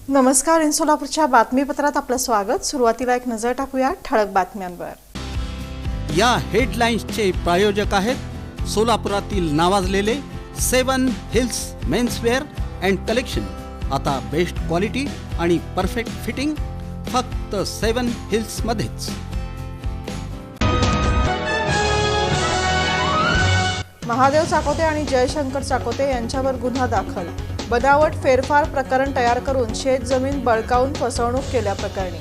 नमस्कार. इन सोलापूरच्या बातमीपत्रात आपलं स्वागत. सुरुवातीला एक नजर टाकूया ठळक बातम्यांवर. या हेडलाईन्सचे प्रायोजक आहेत सोलापुरातील नावाजलेले 7 हिल्स मेन्सवेअर अँड कलेक्शन. आता बेस्ट क्वालिटी आणि परफेक्ट फिटिंग फक्त 7 हिल्स मध्येच. महादेव चाकोते आणि जयशंकर चाकोते यांच्यावर गुन्हा दाखल. बनावट फेरफार प्रकरण तयार करून शेत जमीन बळकावून फसवणूक केल्याप्रकरणी.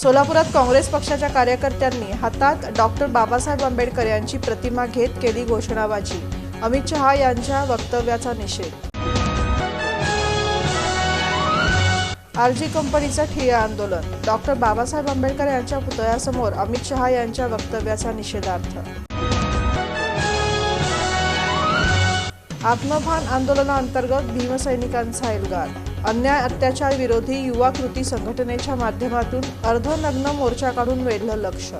सोलापुरात काँग्रेस पक्षाच्या कार्यकर्त्यांनी हातात डॉक्टर बाबासाहेब आंबेडकर यांची प्रतिमा घेत केली घोषणाबाजी. अमित शहा यांच्या वक्तव्याचा निषेध. आरजी कंपनीचं ठिय्या आंदोलन. डॉक्टर बाबासाहेब आंबेडकर यांच्या पुतळ्यासमोर अमित शहा यांच्या वक्तव्याचा निषेधार्थ. आत्मभान आंदोलनाअंतर्गत भीमसैनिकांचा एल्गार. अन्याय अत्याचार विरोधी युवा कृती संघटनेच्या माध्यमातून अर्धनग्न मोर्चा काढून वेधलं लक्ष.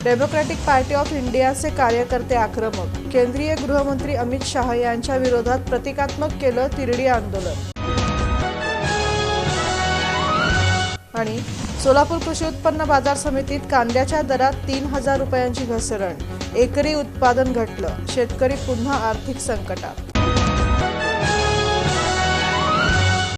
डेमोक्रॅटिक पार्टी ऑफ इंडियाचे कार्यकर्ते आक्रमक. केंद्रीय गृहमंत्री अमित शहा यांच्या विरोधात प्रतिकात्मक केलं तिरडी आंदोलन. आणि सोलापूर कृषी उत्पन्न बाजार समितीत कांद्याच्या दरात 3,000 रुपयांची घसरण. एकरी उत्पादन घटलं. शेतकरी पुन्हा आर्थिक संकटात.